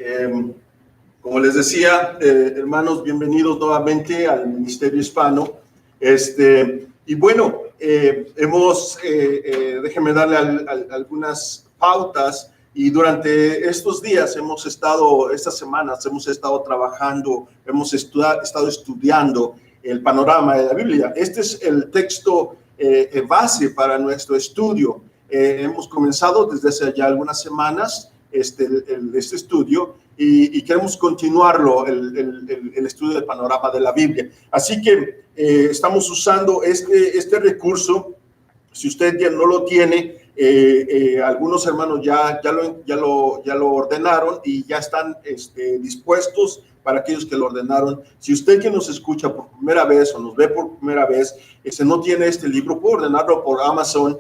Eh, Como les decía, hermanos, bienvenidos nuevamente al Ministerio Hispano. Y bueno, déjenme darle algunas pautas. Y durante estos días estas semanas hemos estado trabajando, estado estudiando el panorama de la Biblia. Este es el texto base para nuestro estudio. Hemos comenzado desde hace ya algunas semanas este estudio y queremos continuarlo, el estudio del panorama de la Biblia. Así que estamos usando este recurso. Si usted ya no lo tiene, algunos hermanos ya lo ordenaron y ya están dispuestos para aquellos que lo ordenaron. Si usted que nos escucha por primera vez o nos ve por primera vez, no tiene este libro, puede ordenarlo por Amazon.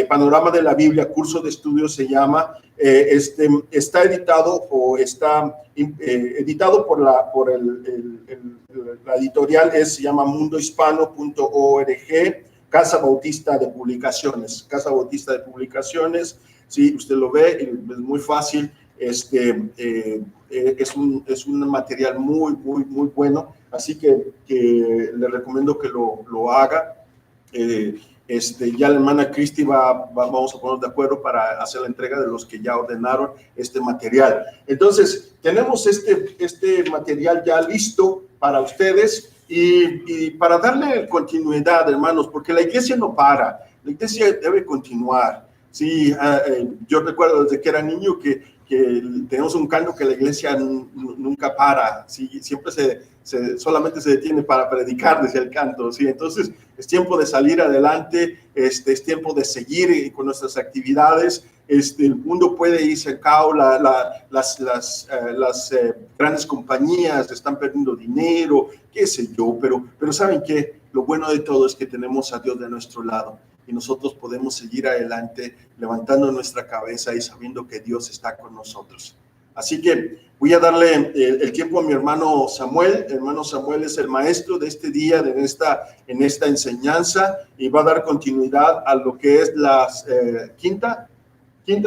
Panorama de la Biblia, curso de estudio se llama. Está editado editado por la editorial, se llama mundohispano.org, Casa Bautista de Publicaciones. Sí, usted lo ve, es muy fácil. Es un material muy bueno, así que le recomiendo que lo haga. Ya la hermana Cristi vamos a ponernos de acuerdo para hacer la entrega de los que ya ordenaron este material. Entonces, tenemos este material ya listo para ustedes y para darle continuidad, hermanos, porque la iglesia no para, la iglesia debe continuar. Sí, yo recuerdo desde que era niño que tenemos un canto que la iglesia nunca para, ¿sí? Siempre solamente se detiene para predicar, decía el canto, ¿sí? Entonces es tiempo de salir adelante, es tiempo de seguir con nuestras actividades. El mundo puede irse a cabo, las grandes compañías están perdiendo dinero, qué sé yo, pero ¿saben qué? Lo bueno de todo es que tenemos a Dios de nuestro lado. Y nosotros podemos seguir adelante levantando nuestra cabeza y sabiendo que Dios está con nosotros. Así que voy a darle el tiempo a mi hermano Samuel. El hermano Samuel es el maestro de este día, en esta enseñanza, y va a dar continuidad a lo que es la quinta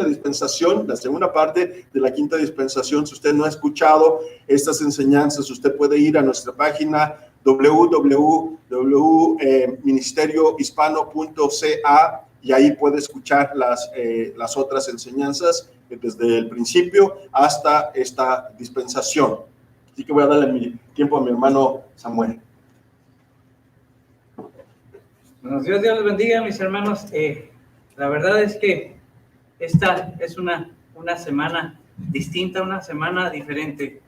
dispensación, la segunda parte de la quinta dispensación. Si usted no ha escuchado estas enseñanzas, usted puede ir a nuestra página www.ministeriohispano.ca y ahí puede escuchar las otras enseñanzas desde el principio hasta esta dispensación. Así que voy a darle mi tiempo a mi hermano Samuel. Buenos días, Dios les bendiga, mis hermanos. La verdad es que esta es una semana distinta, una semana diferente.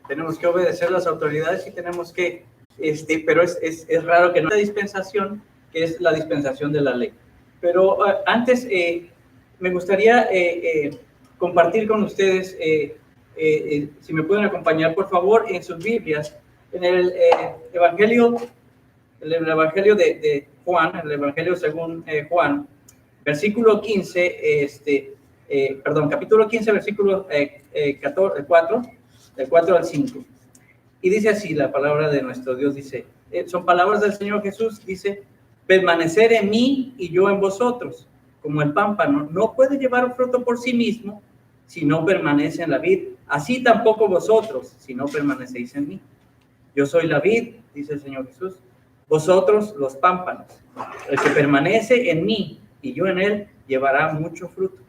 Tenemos que obedecer las autoridades y tenemos que, pero es raro que no haya dispensación, que es la dispensación de la ley. Pero antes me gustaría compartir con ustedes, si me pueden acompañar, por favor, en sus Biblias, en el Evangelio de Juan, el Evangelio según Juan, versículo 15, capítulo 15, versículo 4, del 4 al 5. Y dice así la palabra de nuestro Dios, dice, son palabras del Señor Jesús, dice, permanecer en mí y yo en vosotros, como el pámpano no puede llevar fruto por sí mismo si no permanece en la vid, así tampoco vosotros si no permanecéis en mí. Yo soy la vid, dice el Señor Jesús, vosotros los pámpanos. El que permanece en mí y yo en él llevará mucho fruto,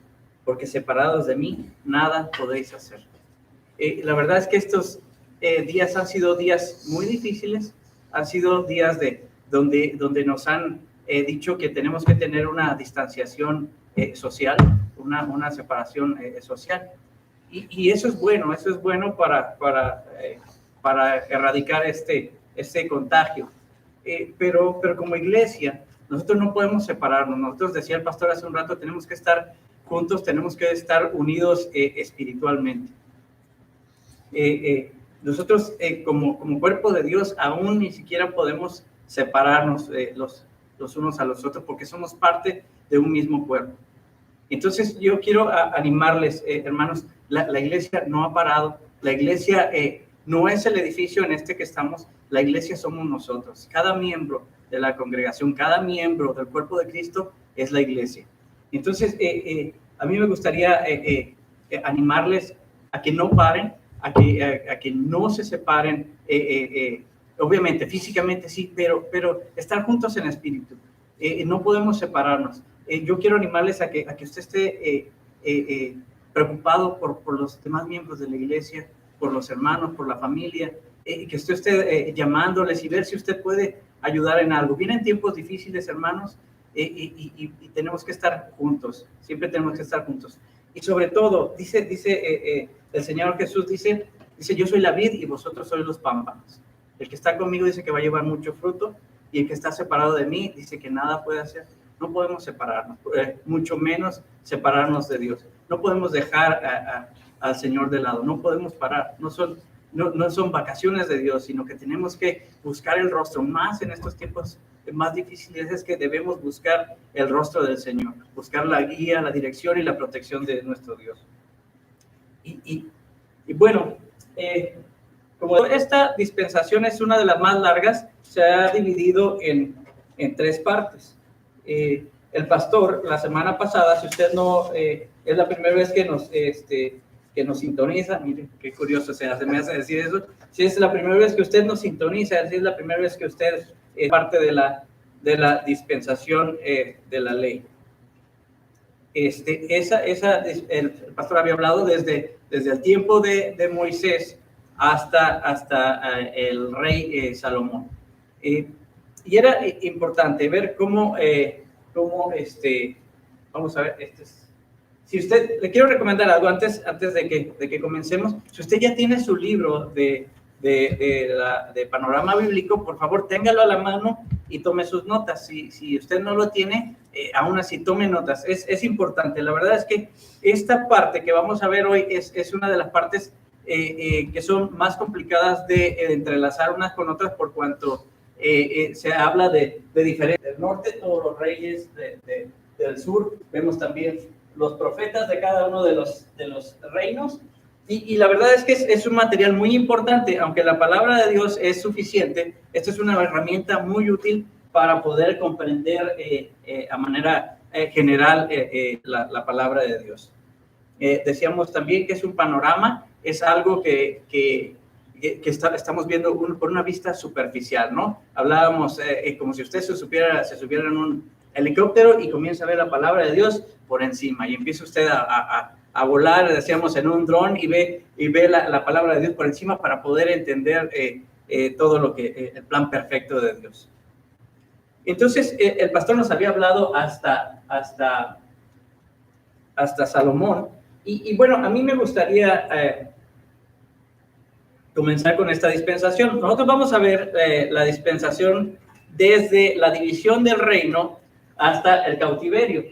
porque separados de mí nada podéis hacer. La verdad es que estos días han sido días muy difíciles, han sido días donde nos han dicho que tenemos que tener una distanciación social, una separación social. Y eso es bueno para erradicar este contagio. Pero como iglesia, nosotros no podemos separarnos. Nosotros, decía el pastor hace un rato, tenemos que estar juntos, tenemos que estar unidos espiritualmente. Nosotros como cuerpo de Dios aún ni siquiera podemos separarnos los unos a los otros porque somos parte de un mismo cuerpo. Entonces yo quiero animarles, hermanos, la iglesia no ha parado, la iglesia no es el edificio en que estamos, la iglesia somos nosotros, cada miembro de la congregación, cada miembro del cuerpo de Cristo es la iglesia. Entonces a mí me gustaría animarles a que no paren, a que no se separen, obviamente físicamente sí, pero estar juntos en espíritu. No podemos separarnos. Yo quiero animarles a que usted esté preocupado por los demás miembros de la iglesia, por los hermanos, por la familia, que usted esté llamándoles y ver si usted puede ayudar en algo. Vienen tiempos difíciles, hermanos, y tenemos que estar juntos, siempre tenemos que estar juntos. Y sobre todo, dice el Señor Jesús, dice, yo soy la vid y vosotros sois los pámpanos. El que está conmigo dice que va a llevar mucho fruto, y el que está separado de mí dice que nada puede hacer. No podemos separarnos, mucho menos separarnos de Dios. No podemos dejar al Señor de lado, no podemos parar. No son vacaciones de Dios, sino que tenemos que buscar el rostro. Más en estos tiempos más difíciles es que debemos buscar el rostro del Señor, buscar la guía, la dirección y la protección de nuestro Dios. Y bueno, como esta dispensación es una de las más largas, se ha dividido en 3 partes. El pastor, la semana pasada, si usted no, es la primera vez que nos sintoniza, mire, qué curioso se me hace decir eso, si es la primera vez que usted nos sintoniza, si es la primera vez que usted es parte de la dispensación de la ley. El pastor había hablado desde el tiempo de Moisés hasta el rey Salomón. Y era importante ver cómo vamos a ver, si usted, le quiero recomendar algo antes de que comencemos. Si usted ya tiene su libro de panorama bíblico, por favor, téngalo a la mano y tome sus notas. Si usted no lo tiene, aún así tome notas. Es importante. La verdad es que esta parte que vamos a ver hoy es una de las partes que son más complicadas de entrelazar unas con otras, por cuanto se habla de diferentes. Del norte, todos los reyes del sur. Vemos también los profetas de cada uno de los reinos. Y la verdad es que es un material muy importante. Aunque la palabra de Dios es suficiente, esta es una herramienta muy útil para poder comprender a manera general la palabra de Dios. Decíamos también que es un panorama, es algo que estamos viendo por una vista superficial, ¿no? Hablábamos como si usted se subiera en un helicóptero y comienza a ver la palabra de Dios por encima, y empieza usted a volar, decíamos, en un dron, y ve la palabra de Dios por encima para poder entender todo lo que el plan perfecto de Dios. Entonces, el pastor nos había hablado hasta Salomón, y bueno, a mí me gustaría comenzar con esta dispensación. Nosotros vamos a ver la dispensación desde la división del reino hasta el cautiverio.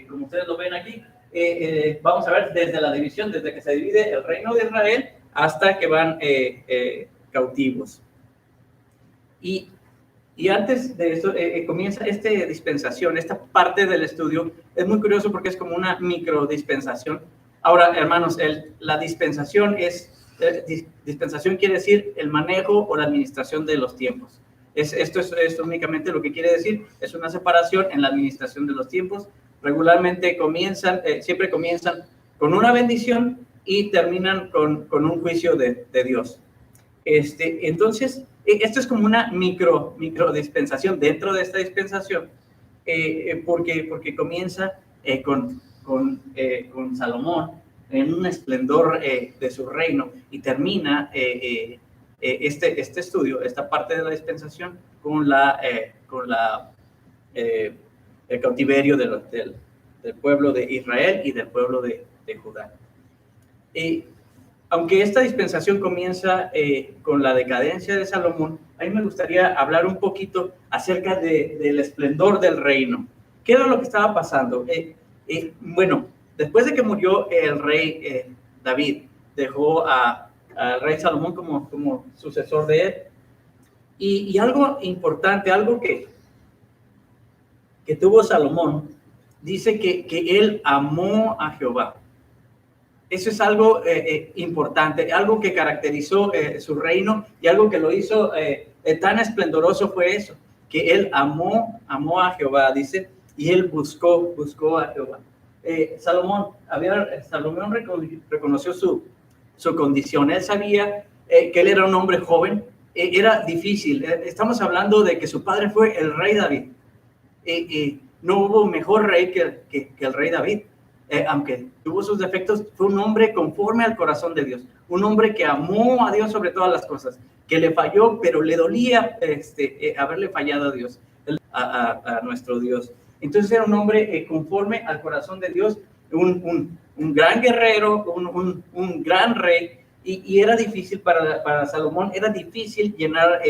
Como ustedes lo ven aquí, vamos a ver desde la división, desde que se divide el reino de Israel hasta que van cautivos. Y antes de eso comienza esta dispensación, esta parte del estudio. Es muy curioso porque es como una micro dispensación. Ahora, hermanos, la dispensación dispensación quiere decir el manejo o la administración de los tiempos. Esto es únicamente lo que quiere decir. Es una separación en la administración de los tiempos. Regularmente siempre comienzan con una bendición y terminan con un juicio de Dios. Entonces, esto es como una micro dispensación dentro de esta dispensación, porque comienza con Salomón en un esplendor de su reino, y termina este estudio, esta parte de la dispensación, con el cautiverio del pueblo de Israel y del pueblo de Judá. Aunque esta dispensación comienza con la decadencia de Salomón, a mí me gustaría hablar un poquito acerca del esplendor del reino. ¿Qué era lo que estaba pasando? Bueno, después de que murió el rey David, dejó al rey Salomón como sucesor de él. Y algo importante, algo que tuvo Salomón, dice que él amó a Jehová. Eso es algo importante, algo que caracterizó su reino, y algo que lo hizo tan esplendoroso fue eso, que él amó a Jehová, dice, y él buscó a Jehová. Salomón reconoció su condición. Él sabía que él era un hombre joven. Era difícil. Estamos hablando de que su padre fue el rey David. No hubo mejor rey que el rey David. Aunque tuvo sus defectos, fue un hombre conforme al corazón de Dios. Un hombre que amó a Dios sobre todas las cosas. Que le falló, pero le dolía haberle fallado a Dios, a nuestro Dios. Entonces era un hombre conforme al corazón de Dios, un gran guerrero, un gran rey, y era difícil para Salomón, era difícil llenar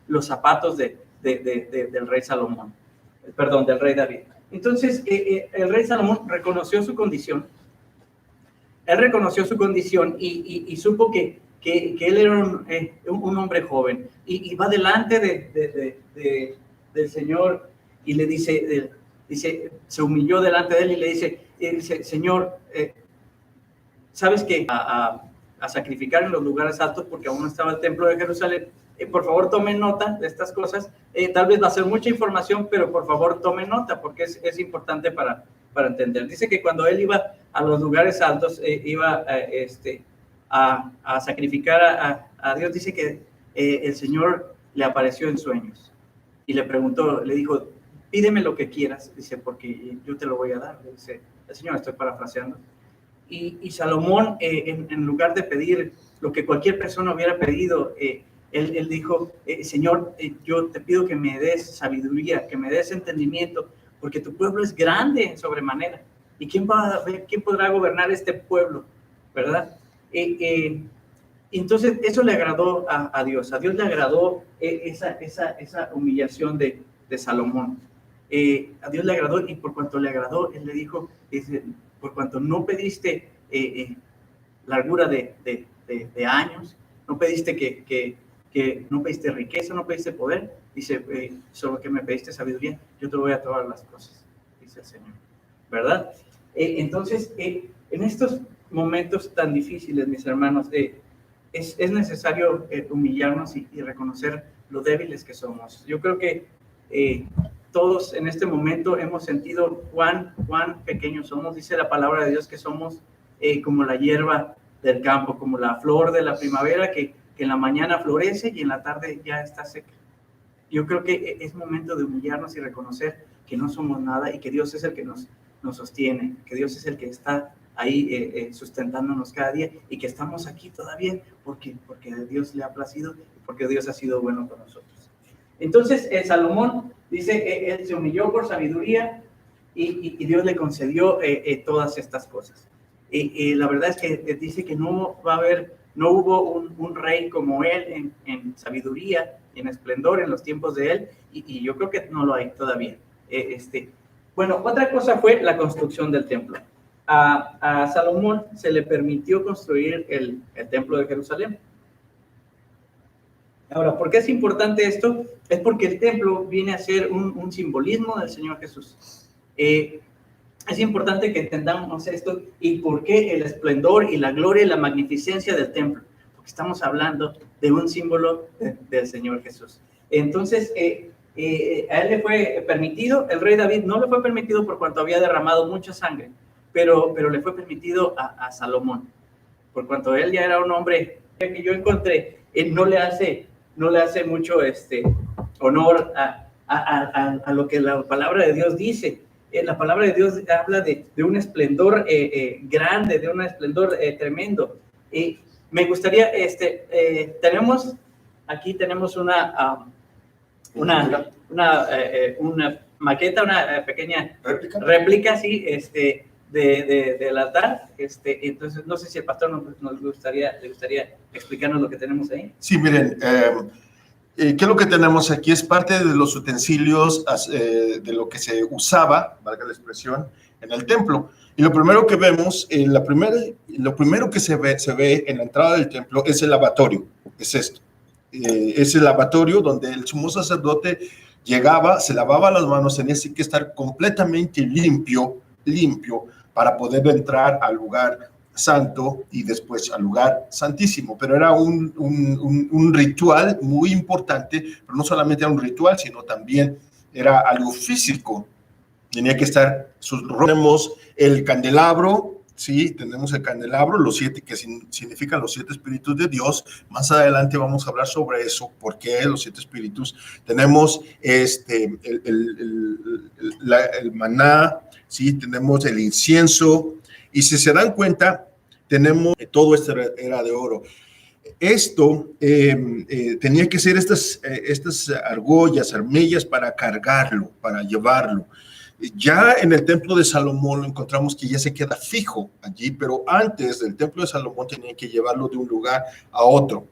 los zapatos del rey Salomón, perdón, del rey David. Entonces el rey Salomón reconoció su condición, y supo que él era un hombre joven, y va delante del Señor y le dice, se humilló delante de él y le dice, Señor, ¿sabes qué? A sacrificar en los lugares altos, porque aún no estaba el templo de Jerusalén. Por favor, tomen nota de estas cosas. Tal vez va a ser mucha información, pero por favor, tomen nota, porque es importante para entender. Dice que cuando él iba a los lugares altos, iba a sacrificar a Dios, dice que el Señor le apareció en sueños y le preguntó, le dijo, pídeme lo que quieras, dice, porque yo te lo voy a dar, dice el Señor, estoy parafraseando. Y Salomón, en lugar de pedir lo que cualquier persona hubiera pedido, él dijo, Señor, yo te pido que me des sabiduría, que me des entendimiento, porque tu pueblo es grande en sobremanera. ¿Y quién podrá gobernar este pueblo? ¿Verdad? Entonces eso le agradó a Dios. A Dios le agradó esa humillación de Salomón. A Dios le agradó, y por cuanto le agradó, él le dijo, por cuanto no pediste largura de años, no pediste que no pediste riqueza, no pediste poder, dice, solo que me pediste sabiduría, yo te voy a todas las cosas, dice el Señor, ¿verdad? Entonces, en estos momentos tan difíciles, mis hermanos, es necesario humillarnos y reconocer lo débiles que somos. Yo creo que todos en este momento hemos sentido cuán pequeños somos. Dice la palabra de Dios que somos como la hierba del campo, como la flor de la primavera que en la mañana florece y en la tarde ya está seca. Yo creo que es momento de humillarnos y reconocer que no somos nada y que Dios es el que nos sostiene, que Dios es el que está ahí sustentándonos cada día, y que estamos aquí todavía porque a Dios le ha placido y porque Dios ha sido bueno con nosotros. Entonces Salomón dice, él se humilló por sabiduría y Dios le concedió todas estas cosas. La verdad es que dice que no hubo un rey como él en sabiduría, en esplendor en los tiempos de él, y yo creo que no lo hay todavía. Bueno, otra cosa fue la construcción del templo. A Salomón se le permitió construir el templo de Jerusalén. Ahora, ¿por qué es importante esto? Es porque el templo viene a ser un simbolismo del Señor Jesús. Es importante que entendamos esto y por qué el esplendor y la gloria y la magnificencia del templo. Porque estamos hablando de un símbolo del Señor Jesús. Entonces, a él le fue permitido, el rey David no le fue permitido por cuanto había derramado mucha sangre, pero le fue permitido a Salomón. Por cuanto él ya era un hombre que yo encontré, él no le hace mucho honor a lo que la palabra de Dios dice. La palabra de Dios habla de un esplendor grande, de un esplendor tremendo. Me gustaría, tenemos una maqueta, una pequeña réplica, sí, del altar. Entonces, no sé si el pastor le gustaría explicarnos lo que tenemos ahí. Sí, miren, ¿qué es lo que tenemos aquí? Es parte de los utensilios de lo que se usaba, valga la expresión, en el templo. Y lo primero que vemos, lo primero que se ve en la entrada del templo es el lavatorio. Es esto. Es el lavatorio donde el sumo sacerdote llegaba, se lavaba las manos, tenía que estar completamente limpio para poder entrar al lugar santo y después al lugar santísimo. Pero era un ritual muy importante, pero no solamente era un ritual, sino también era algo físico. tenía que estar, tenemos el candelabro, sí, tenemos el candelabro, los 7 que significan los 7 espíritus de Dios. Más adelante vamos a hablar sobre eso, por qué los 7 espíritus. Tenemos el maná, sí, tenemos el incienso, y si se dan cuenta, tenemos todo esto era de oro. Esto tenía que ser estas argollas, armillas para cargarlo, para llevarlo. Ya en el templo de Salomón lo encontramos que ya se queda fijo allí, pero antes del templo de Salomón tenían que llevarlo de un lugar a otro.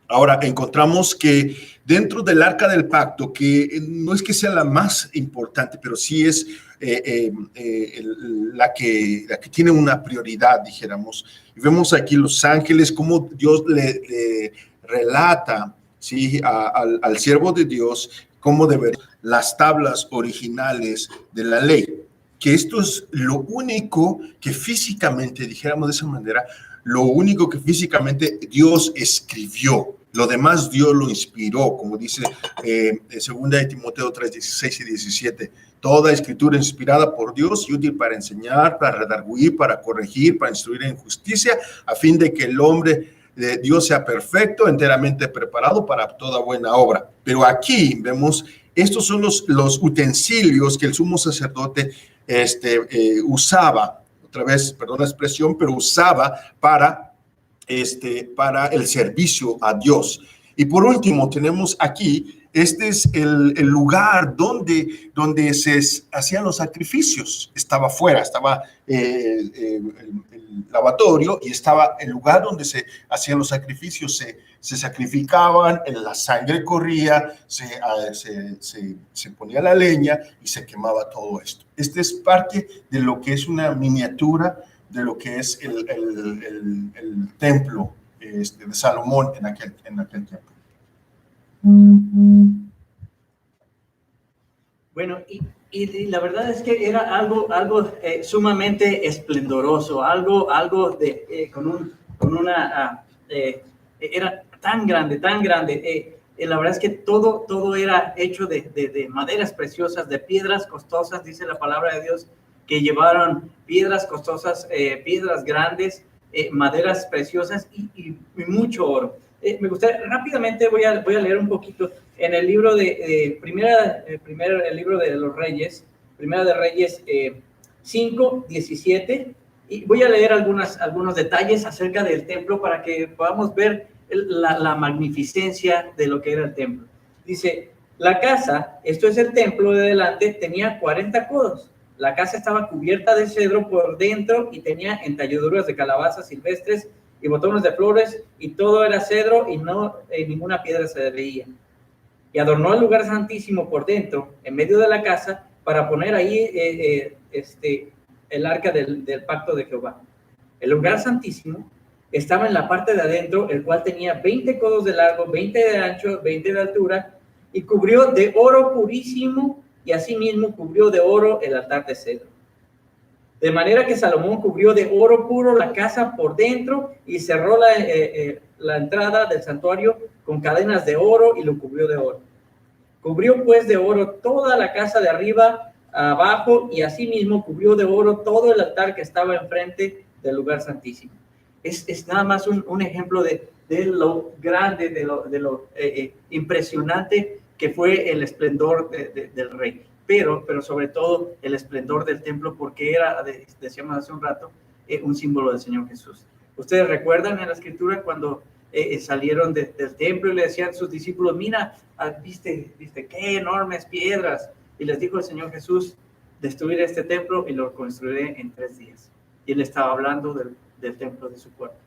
Ahora encontramos que dentro del arca del pacto, que no es que sea la más importante, pero sí es la que tiene una prioridad, dijéramos. Y vemos aquí los ángeles, cómo Dios le relata, ¿sí?, al siervo de Dios cómo deberían las tablas originales de la ley, que esto es lo único que físicamente, dijéramos de esa manera, lo único que físicamente Dios escribió. Lo demás Dios lo inspiró, como dice 2 de Timoteo 3, 16 y 17. Toda escritura inspirada por Dios y útil para enseñar, para redarguir, para corregir, para instruir en justicia, a fin de que el hombre de Dios sea perfecto, enteramente preparado para toda buena obra. Pero aquí vemos, estos son los utensilios que el sumo sacerdote usaba, otra vez, perdón la expresión, pero usaba para el servicio a Dios. Y por último tenemos aquí, este es el lugar donde se hacían los sacrificios. Estaba afuera, estaba el lavatorio y estaba el lugar donde se hacían los sacrificios. Se sacrificaban, la sangre corría, se ponía la leña y se quemaba todo esto. Este es parte de lo que es una miniatura de lo que es el templo de Salomón en aquel tiempo. Bueno, y la verdad es que era algo sumamente esplendoroso, algo era tan grande. La verdad es que todo era hecho de maderas preciosas, de piedras costosas, dice la palabra de Dios, que llevaron piedras costosas, piedras grandes, maderas preciosas y mucho oro. Me gustaría, rápidamente voy a leer un poquito en el libro el libro de los Reyes, Primera de Reyes 5, 17, y voy a leer algunos detalles acerca del templo para que podamos ver la magnificencia de lo que era el templo. Dice, la casa, esto es el templo de delante, tenía 40 codos. La casa estaba cubierta de cedro por dentro y tenía entalladuras de calabazas silvestres y botones de flores, y todo era cedro y no ninguna piedra se veía. Y adornó el lugar santísimo por dentro, en medio de la casa, para poner ahí el arca del pacto de Jehová. El lugar santísimo estaba en la parte de adentro, el cual tenía 20 codos de largo, 20 de ancho, 20 de altura, y cubrió de oro purísimo, y asimismo cubrió de oro el altar de cedro. De manera que Salomón cubrió de oro puro la casa por dentro y cerró la entrada del santuario con cadenas de oro y lo cubrió de oro. Cubrió pues de oro toda la casa de arriba a abajo, y asimismo cubrió de oro todo el altar que estaba enfrente del lugar santísimo. Es nada más un ejemplo de lo grande, de lo impresionante que fue el esplendor del rey, pero sobre todo el esplendor del templo, porque era, decíamos hace un rato, un símbolo del Señor Jesús. Ustedes recuerdan en la escritura cuando salieron del templo y le decían a sus discípulos, mira, viste qué enormes piedras, y les dijo el Señor Jesús, destruiré este templo y lo construiré en 3 días. Y él estaba hablando del templo de su cuerpo.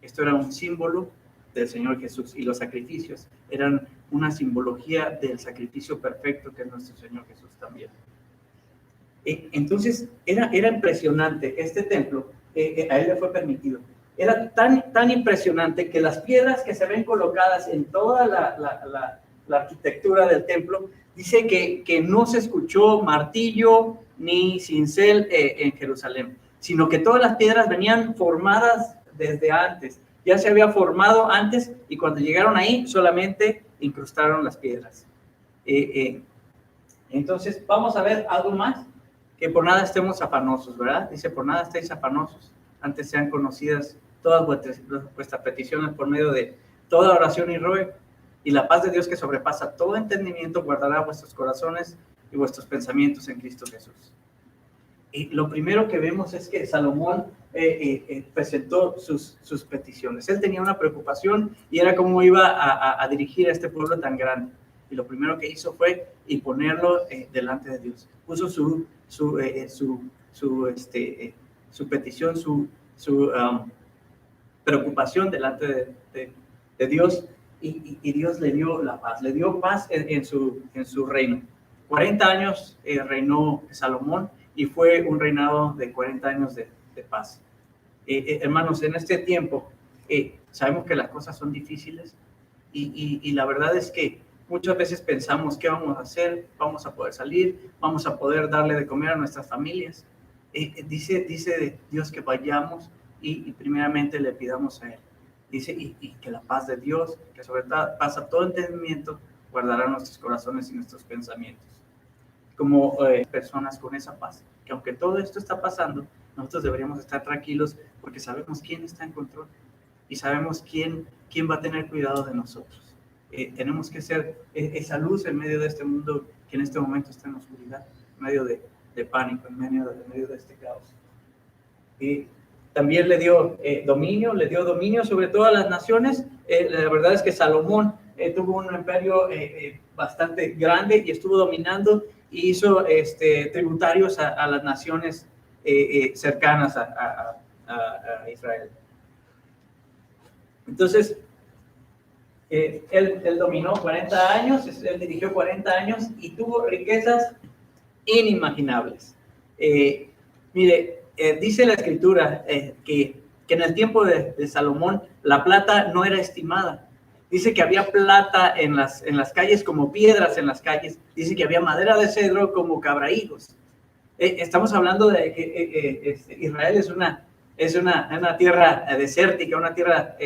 Esto era un símbolo del Señor Jesús, y los sacrificios eran una simbología del sacrificio perfecto que es nuestro Señor Jesús también. Entonces era impresionante este templo, a él le fue permitido. Era tan impresionante que las piedras que se ven colocadas en toda la arquitectura del templo, dice que no se escuchó martillo ni cincel en Jerusalén, sino que todas las piedras venían formadas desde antes. Ya se había formado antes, y cuando llegaron ahí solamente incrustaron las piedras. Entonces vamos a ver algo más. que por nada estemos afanosos, ¿verdad? Dice, por nada estéis afanosos, antes sean conocidas todas vuestras peticiones por medio de toda oración y ruego, y la paz de Dios que sobrepasa todo entendimiento guardará vuestros corazones y vuestros pensamientos en Cristo Jesús. Y lo primero que vemos es que Salomón presentó sus peticiones. Él tenía una preocupación y era cómo iba a dirigir a este pueblo tan grande. Y lo primero que hizo fue ponerlo delante de Dios. Puso su petición, su preocupación delante de Dios, y Dios le dio la paz, le dio paz en su reino. 40 años reinó Salomón y fue un reinado de 40 años de paz. Hermanos, en este tiempo sabemos que las cosas son difíciles y la verdad es que muchas veces pensamos, ¿qué vamos a hacer? ¿Vamos a poder salir? ¿Vamos a poder darle de comer a nuestras familias? Dice Dios que vayamos y primeramente le pidamos a Él. Dice, y que la paz de Dios, que sobrepasa todo entendimiento, guardará nuestros corazones y nuestros pensamientos. Como personas con esa paz, que aunque todo esto está pasando, nosotros deberíamos estar tranquilos porque sabemos quién está en control y sabemos quién va a tener cuidado de nosotros. Tenemos que ser esa luz en medio de este mundo que en este momento está en oscuridad, en medio de pánico, en medio de este caos. También le dio dominio sobre todas las naciones. La verdad es que Salomón tuvo un imperio bastante grande y estuvo dominando y hizo tributarios a las naciones cercanas a Israel. Entonces, él dominó 40 años, él dirigió 40 años y tuvo riquezas inimaginables. Mire, dice la Escritura que en el tiempo de Salomón la plata no era estimada. Dice que había plata en las calles como piedras en las calles. Dice que había madera de cedro como cabrahigos. Estamos hablando de que Israel es una tierra desértica, una tierra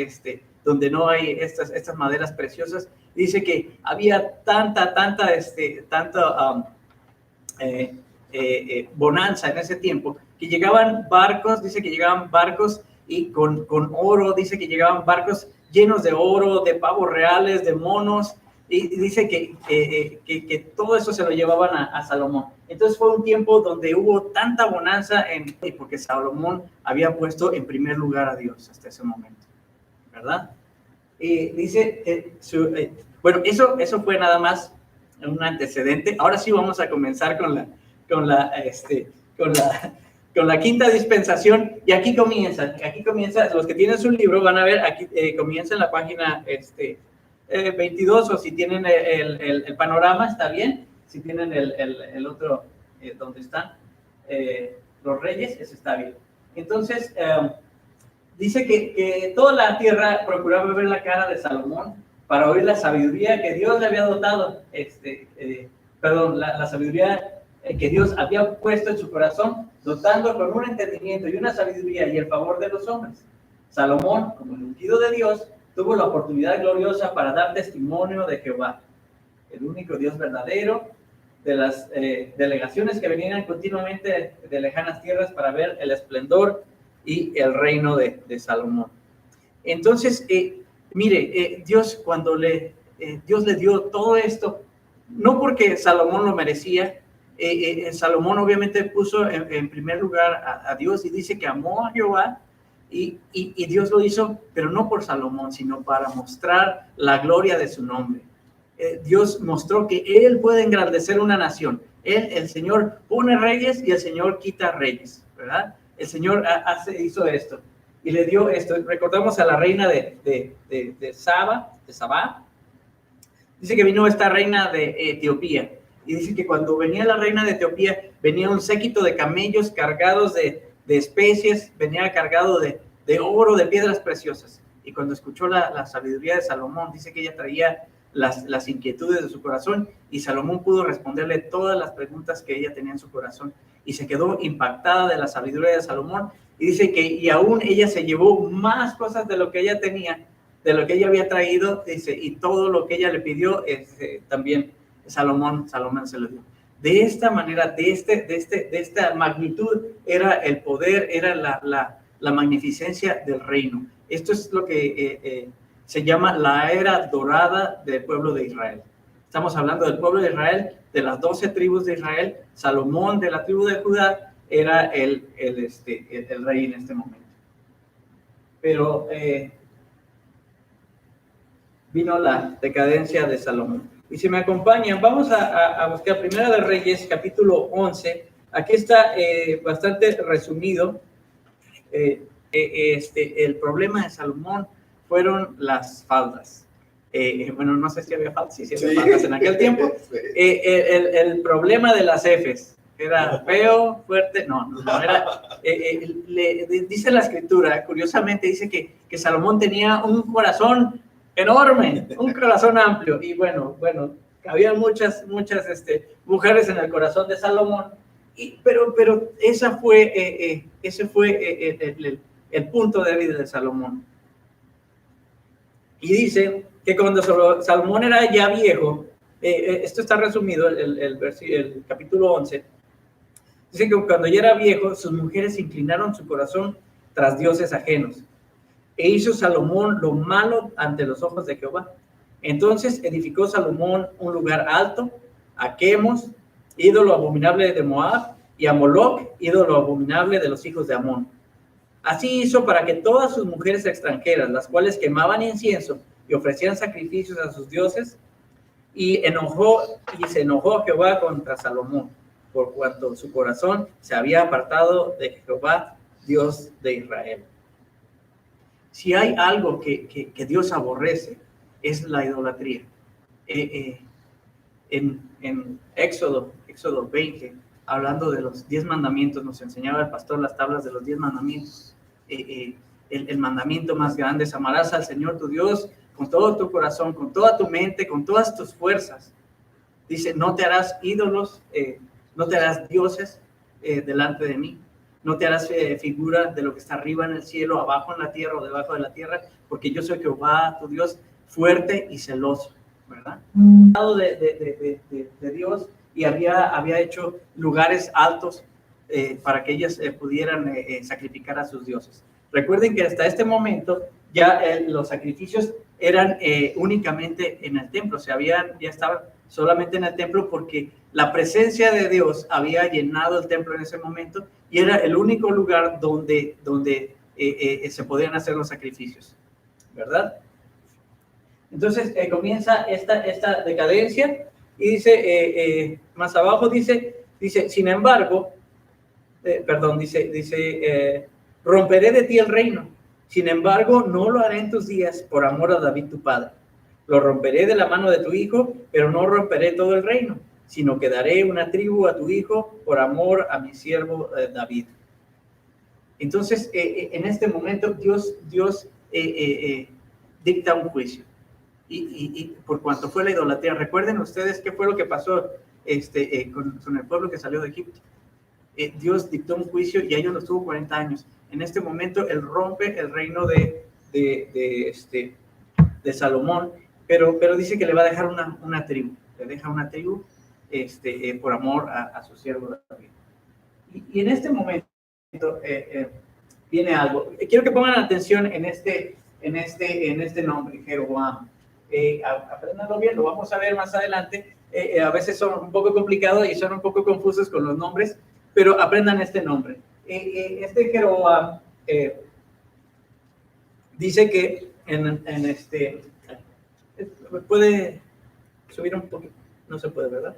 donde no hay estas maderas preciosas. Dice que había tanta bonanza en ese tiempo que llegaban barcos, dice que llegaban barcos y con oro, dice que llegaban barcos llenos de oro, de pavos reales, de monos, y dice que todo eso se lo llevaban a Salomón. Entonces fue un tiempo donde hubo tanta bonanza porque Salomón había puesto en primer lugar a Dios hasta ese momento, ¿verdad? Dice, bueno, eso fue nada más un antecedente. Ahora sí vamos a comenzar con la quinta dispensación, y aquí comienza, los que tienen su libro van a ver, aquí comienza en la página 22, o si tienen el panorama, está bien, si tienen el otro donde están los reyes, ese está bien. Entonces, dice que toda la tierra procuraba ver la cara de Salomón para oír la sabiduría que Dios le había dotado, la sabiduría que Dios había puesto en su corazón, dotando con un entendimiento y una sabiduría y el favor de los hombres. Salomón, como el ungido de Dios, tuvo la oportunidad gloriosa para dar testimonio de Jehová, el único Dios verdadero, de las delegaciones que venían continuamente de lejanas tierras para ver el esplendor y el reino de Salomón. Entonces, mire, Dios Dios le dio todo esto, no porque Salomón lo merecía. Salomón obviamente puso en primer lugar a Dios y dice que amó a Jehová y Dios lo hizo, pero no por Salomón, sino para mostrar la gloria de su nombre. Dios mostró que Él puede engrandecer una nación. El Señor pone reyes y el Señor quita reyes, ¿verdad? El Señor hizo esto y le dio esto. Recordamos a la reina de Sabá. Dice que vino esta reina de Etiopía. Y dice que cuando venía la reina de Etiopía, venía un séquito de camellos cargados de especies, venía cargado de oro, de piedras preciosas. Y cuando escuchó la sabiduría de Salomón, dice que ella traía las inquietudes de su corazón y Salomón pudo responderle todas las preguntas que ella tenía en su corazón. Y se quedó impactada de la sabiduría de Salomón. Y dice que y aún ella se llevó más cosas de lo que ella tenía, de lo que ella había traído, dice, y todo lo que ella le pidió también Salomón se lo dio. De esta manera, de esta magnitud, era el poder, era la magnificencia del reino. Esto es lo que se llama la era dorada del pueblo de Israel. Estamos hablando del pueblo de Israel, de las 12 tribus de Israel. Salomón, de la tribu de Judá, era el rey en este momento. Pero vino la decadencia de Salomón. Y si me acompañan, vamos a buscar Primera de Reyes, capítulo 11. Aquí está bastante resumido. El problema de Salomón fueron las faldas. Bueno, no sé si había faldas, sí había faldas en aquel tiempo. El problema de las Fs, era feo, fuerte, no era. Dice la escritura, curiosamente, dice que Salomón tenía un corazón enorme, un corazón amplio, y bueno, había muchas mujeres en el corazón de Salomón, pero ese fue el punto débil de Salomón. Y dice que cuando Salomón era ya viejo, esto está resumido, el capítulo 11, dice que cuando ya era viejo, sus mujeres inclinaron su corazón tras dioses ajenos. E hizo Salomón lo malo ante los ojos de Jehová. Entonces edificó Salomón un lugar alto, a Quemos, ídolo abominable de Moab, y a Moloc, ídolo abominable de los hijos de Amón. Así hizo para que todas sus mujeres extranjeras, las cuales quemaban incienso y ofrecían sacrificios a sus dioses, y se enojó Jehová contra Salomón, por cuanto su corazón se había apartado de Jehová, Dios de Israel. Si hay algo que Dios aborrece, es la idolatría. En Éxodo 20, hablando de los 10 mandamientos, nos enseñaba el pastor las tablas de los 10 mandamientos. El mandamiento más grande es: amarás al Señor tu Dios con todo tu corazón, con toda tu mente, con todas tus fuerzas. Dice: no te harás ídolos, no te harás dioses delante de mí. No te harás figura de lo que está arriba en el cielo, abajo en la tierra o debajo de la tierra, porque yo soy Jehová, tu Dios, fuerte y celoso, ¿verdad? De Dios, y había hecho lugares altos para que ellas pudieran sacrificar a sus dioses. Recuerden que hasta este momento ya los sacrificios eran únicamente en el templo, ya estaban solamente en el templo, porque la presencia de Dios había llenado el templo en ese momento y era el único lugar donde se podían hacer los sacrificios, ¿verdad? Entonces comienza esta decadencia y dice, más abajo dice, sin embargo, romperé de ti el reino, sin embargo no lo haré en tus días por amor a David tu padre. Lo romperé de la mano de tu hijo, pero no romperé todo el reino, sino que daré una tribu a tu hijo por amor a mi siervo David. Entonces, en este momento, Dios dicta un juicio. Y por cuanto fue la idolatría, recuerden ustedes qué fue lo que pasó con el pueblo que salió de Egipto. Dios dictó un juicio y ellos lo tuvo 40 años. En este momento, Él rompe el reino de Salomón, pero dice que le va a dejar una tribu. Le deja una tribu por amor a su siervo David. Y en este momento viene algo. Quiero que pongan atención en este nombre, Jeroboam. Apréndanlo bien, lo vamos a ver más adelante. A veces son un poco complicados y son un poco confusos con los nombres, pero aprendan este nombre. Jeroboam dice que puede subir un poquito, no se puede, ¿verdad?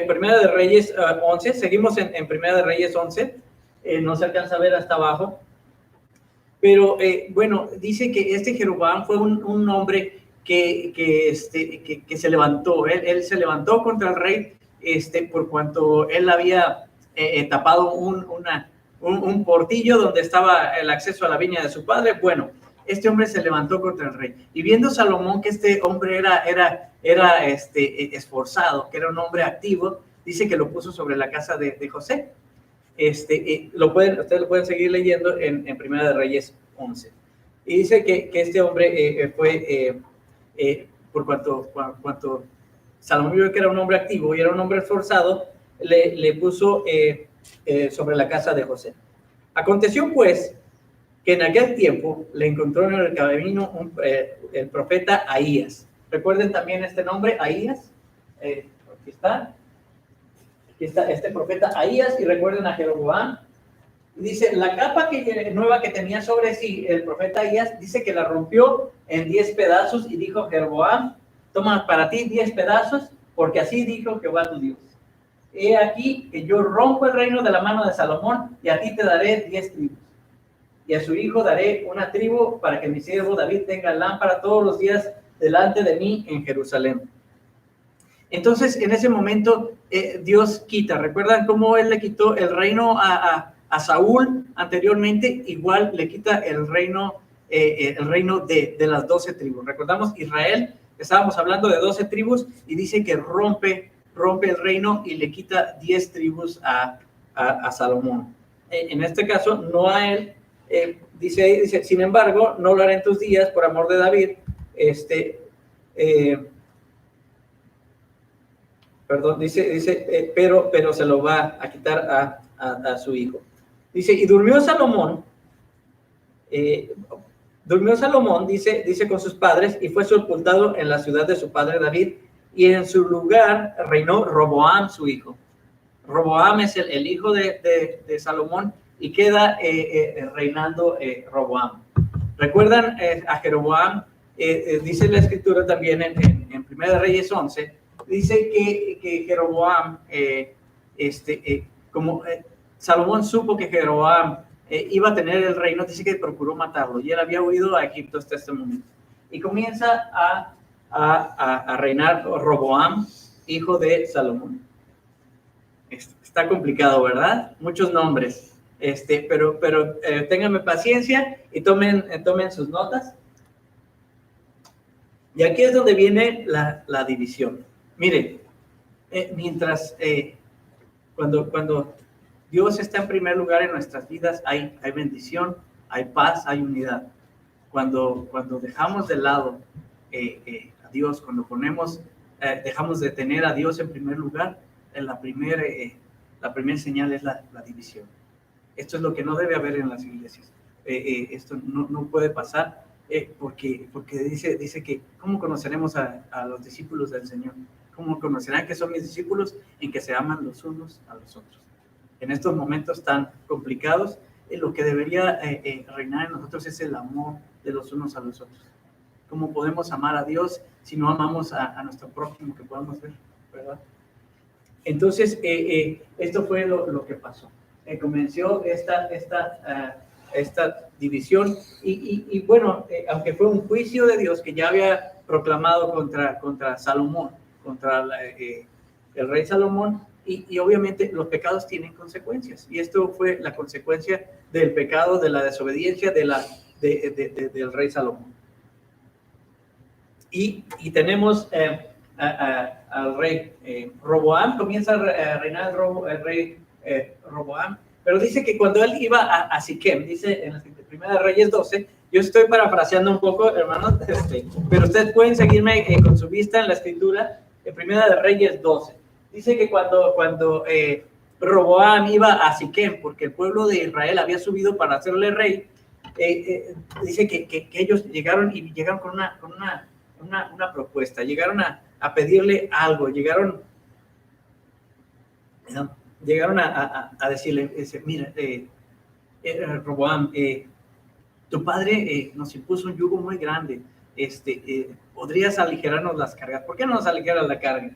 Primera de Reyes 11, seguimos en Primera de Reyes 11, no se alcanza a ver hasta abajo, pero bueno, dice que Jeroboam fue un hombre que se levantó, él se levantó contra el rey, por cuanto él había tapado un portillo donde estaba el acceso a la viña de su padre. Bueno, este hombre se levantó contra el rey, y viendo Salomón que este hombre era esforzado, que era un hombre activo, dice que lo puso sobre la casa de José. Ustedes lo pueden seguir leyendo en Primera de Reyes 11. Y dice que este hombre fue, por cuanto Salomón vio que era un hombre activo y era un hombre esforzado, le puso sobre la casa de José. Aconteció pues que en aquel tiempo le encontró en el camino el profeta Ahías. Recuerden también este nombre, Ahías. Aquí está este profeta Ahías, y recuerden a Jeroboam. Dice, la capa nueva que tenía sobre sí el profeta Ahías, dice que la rompió en 10 pedazos y dijo: Jeroboam, toma para ti 10 pedazos, porque así dijo Jehová tu Dios. He aquí que yo rompo el reino de la mano de Salomón, y a ti te daré 10 tribus. Y a su hijo daré una tribu, para que mi siervo David tenga lámpara todos los días delante de mí en Jerusalén. Entonces, en ese momento, Dios quita. ¿Recuerdan cómo él le quitó el reino a Saúl anteriormente? Igual le quita el reino de las 12 tribus. Recordamos Israel, estábamos hablando de 12 tribus, y dice que rompe el reino y le quita 10 tribus a Salomón. En este caso, no a él. Dice, sin embargo, no lo haré en tus días por amor de David. Perdón, dice, pero se lo va a quitar a su hijo. Dice, y durmió Salomón, dice con sus padres, y fue sepultado en la ciudad de su padre David, y en su lugar reinó Roboam, su hijo. Roboam es el hijo de Salomón, y queda reinando Roboam. ¿Recuerdan a Jeroboam? Dice la escritura también en 1 Reyes 11, dice que Jeroboam, Salomón supo que Jeroboam iba a tener el reino, dice que procuró matarlo, y él había huido a Egipto hasta este momento. Y comienza a reinar Roboam, hijo de Salomón. Está complicado, ¿verdad? Muchos nombres. Pero ténganme paciencia y tomen sus notas. Y aquí es donde viene la división. Miren, cuando Dios está en primer lugar en nuestras vidas, hay bendición, hay paz, hay unidad. Cuando dejamos de lado a Dios, cuando dejamos de tener a Dios en primer lugar, la primera señal es la división. Esto es lo que no debe haber en las iglesias. Esto no puede pasar, porque dice que ¿cómo conoceremos a los discípulos del Señor? ¿Cómo conocerán que son mis discípulos? En que se aman los unos a los otros. En estos momentos tan complicados, lo que debería reinar en nosotros es el amor de los unos a los otros. ¿Cómo podemos amar a Dios si no amamos a nuestro prójimo que podamos ver, verdad? Entonces, esto fue lo que pasó. Comenzó esta división, y bueno, aunque fue un juicio de Dios que ya había proclamado contra Salomón, contra el rey Salomón, y obviamente los pecados tienen consecuencias, y esto fue la consecuencia del pecado, de la desobediencia del rey Salomón. Y tenemos al rey Roboam. Comienza a reinar el rey Roboam, pero dice que cuando él iba a Siquem, dice en la Primera de Reyes 12, yo estoy parafraseando un poco, hermanos, pero ustedes pueden seguirme con su vista en la escritura, en Primera de Reyes 12. Dice que cuando Roboam iba a Siquem, porque el pueblo de Israel había subido para hacerle rey, dice que ellos llegaron con una propuesta, llegaron a pedirle algo, llegaron a decirle, mira, Roboam, tu padre nos impuso un yugo muy grande, podrías aligerarnos las cargas. ¿Por qué no nos aligeras la carga?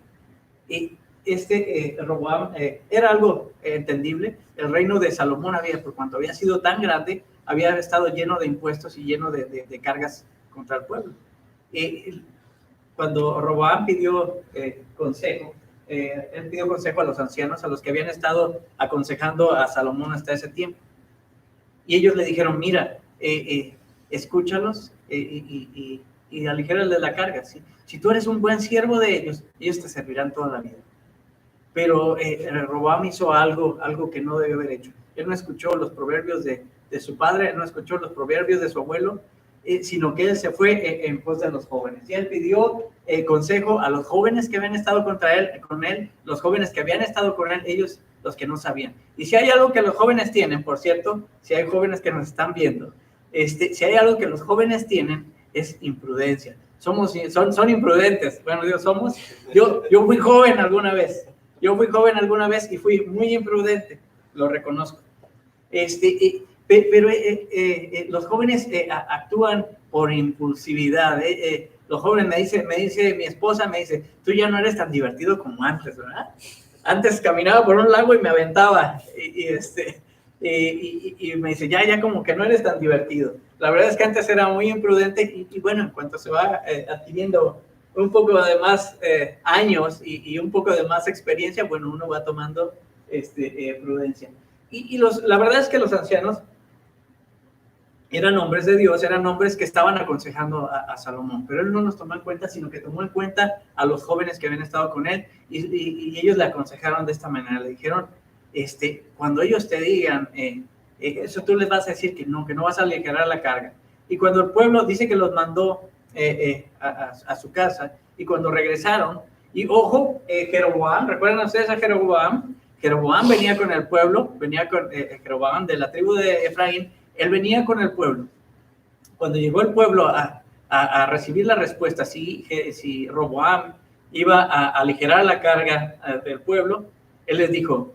Y Roboam era algo entendible. El reino de Salomón por cuanto había sido tan grande, había estado lleno de impuestos y lleno de cargas contra el pueblo. Cuando Roboam pidió consejo, él pidió consejo a los ancianos, a los que habían estado aconsejando a Salomón hasta ese tiempo. Y ellos le dijeron, mira, escúchalos y aligérale la carga. ¿Sí? Si tú eres un buen siervo de ellos te servirán toda la vida. Pero Roboam hizo algo que no debe haber hecho. Él no escuchó los proverbios de su padre, él no escuchó los proverbios de su abuelo, sino que él se fue en pos de los jóvenes. Y él pidió consejo a los jóvenes que habían estado con él, los jóvenes que habían estado con él, ellos los que no sabían. Y si hay algo que los jóvenes tienen, por cierto, si hay jóvenes que nos están viendo, si hay algo que los jóvenes tienen, es imprudencia. Son imprudentes. Bueno, Dios, yo fui joven alguna vez. Yo fui joven alguna vez y fui muy imprudente, lo reconozco. Pero los jóvenes actúan por impulsividad. Los jóvenes me dice mi esposa, me dice, tú ya no eres tan divertido como antes, ¿verdad? Antes caminaba por un lago y me aventaba. Y me dice, ya como que no eres tan divertido. La verdad es que antes era muy imprudente y bueno, en cuanto se va adquiriendo un poco de más años y un poco de más experiencia, bueno, uno va tomando prudencia. La verdad es que los ancianos eran hombres de Dios, eran hombres que estaban aconsejando a Salomón, pero él no los tomó en cuenta, sino que tomó en cuenta a los jóvenes que habían estado con él y ellos le aconsejaron de esta manera, le dijeron, cuando ellos te digan, eso tú les vas a decir que no vas a aligerar la carga. Y cuando el pueblo dice que los mandó a su casa, y cuando regresaron, y ojo, Jeroboam, ¿recuerdan ustedes a Jeroboam? Jeroboam venía con el pueblo, venía con Jeroboam de la tribu de Efraín, él venía con el pueblo. Cuando llegó el pueblo a recibir la respuesta, si Roboam iba a aligerar la carga del pueblo, él les dijo,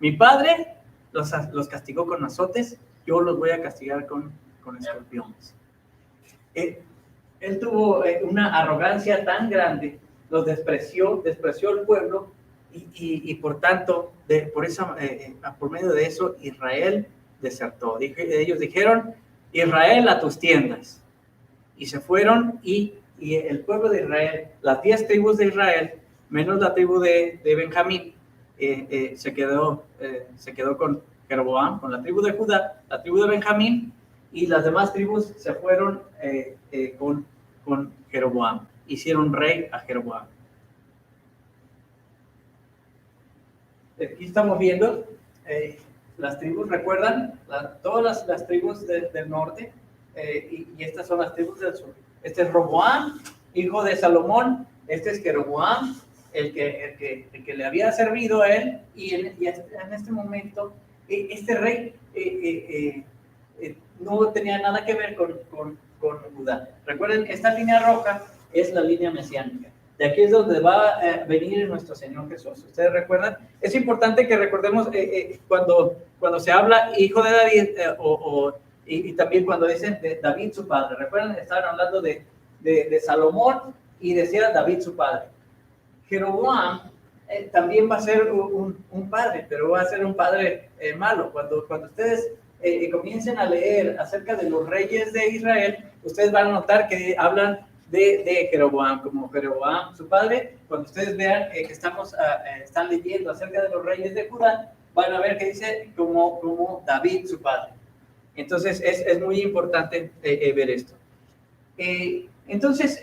mi padre los castigó con azotes, yo los voy a castigar con escorpiones. Él tuvo una arrogancia tan grande, los despreció el pueblo y por tanto, por medio de eso, Israel desertó. Ellos dijeron, Israel a tus tiendas. Y se fueron y el pueblo de Israel, las 10 tribus de Israel, menos la tribu de Benjamín, se quedó con Jeroboam, con la tribu de Judá, la tribu de Benjamín, y las demás tribus se fueron con Jeroboam. Hicieron rey a Jeroboam. Aquí estamos viendo las tribus, ¿recuerdan? Todas las tribus del norte, y estas son las tribus del sur. Este es Roboam, hijo de Salomón. Este es Jeroboam, el que le había servido a él, y en este momento este rey no tenía nada que ver con Judá. Recuerden, esta línea roja es la línea mesiánica. De aquí es donde va a venir nuestro Señor Jesús. ¿Ustedes recuerdan? Es importante que recordemos cuando se habla hijo de David, y también cuando dicen de David su padre. ¿Recuerdan? Estaban hablando de Salomón y decía David su padre. Jeroboam también va a ser un padre, pero va a ser un padre malo. Cuando ustedes comiencen a leer acerca de los reyes de Israel, ustedes van a notar que hablan de Jeroboam, como Jeroboam su padre. Cuando ustedes vean que están leyendo acerca de los reyes de Judá, van a ver que dice como David su padre. Entonces es muy importante ver esto. Entonces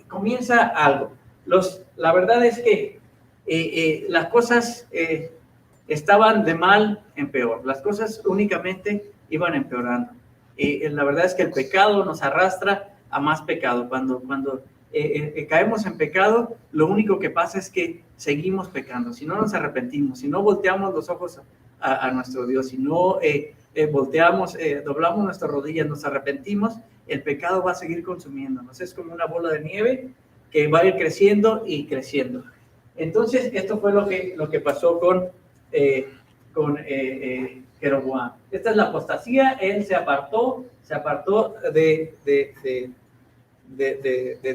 comienza algo. La verdad es que las cosas estaban de mal en peor. Las cosas únicamente iban empeorando. La verdad es que el pecado nos arrastra a más pecado. Cuando caemos en pecado, lo único que pasa es que seguimos pecando. Si no nos arrepentimos, si no volteamos los ojos a nuestro Dios, si no volteamos, doblamos nuestras rodillas, nos arrepentimos, el pecado va a seguir consumiéndonos. Es como una bola de nieve que va a ir creciendo y creciendo. Entonces, esto fue lo que pasó con Jeroboam. Esta es la apostasía. Él se apartó de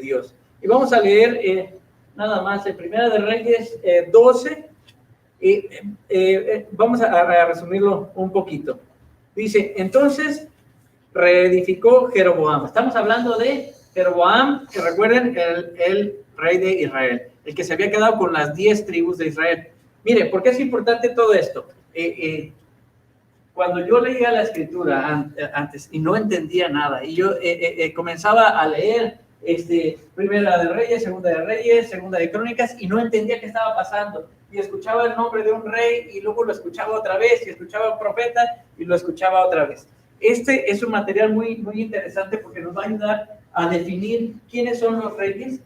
Dios. Y vamos a leer nada más en Primera de Reyes 12. Vamos a resumirlo un poquito. Dice, entonces reedificó Jeroboam. Estamos hablando de Jeroboam, que recuerden, el rey de Israel, el que se había quedado con las 10 tribus de Israel. Mire, ¿por qué es importante todo esto? Cuando yo leía la escritura antes y no entendía nada, y yo comenzaba a leer Primera de Reyes, Segunda de Crónicas, y no entendía qué estaba pasando, y escuchaba el nombre de un rey, y luego lo escuchaba otra vez, y escuchaba un profeta, y lo escuchaba otra vez. Este es un material muy, muy interesante porque nos va a ayudar a definir quiénes son los reyes.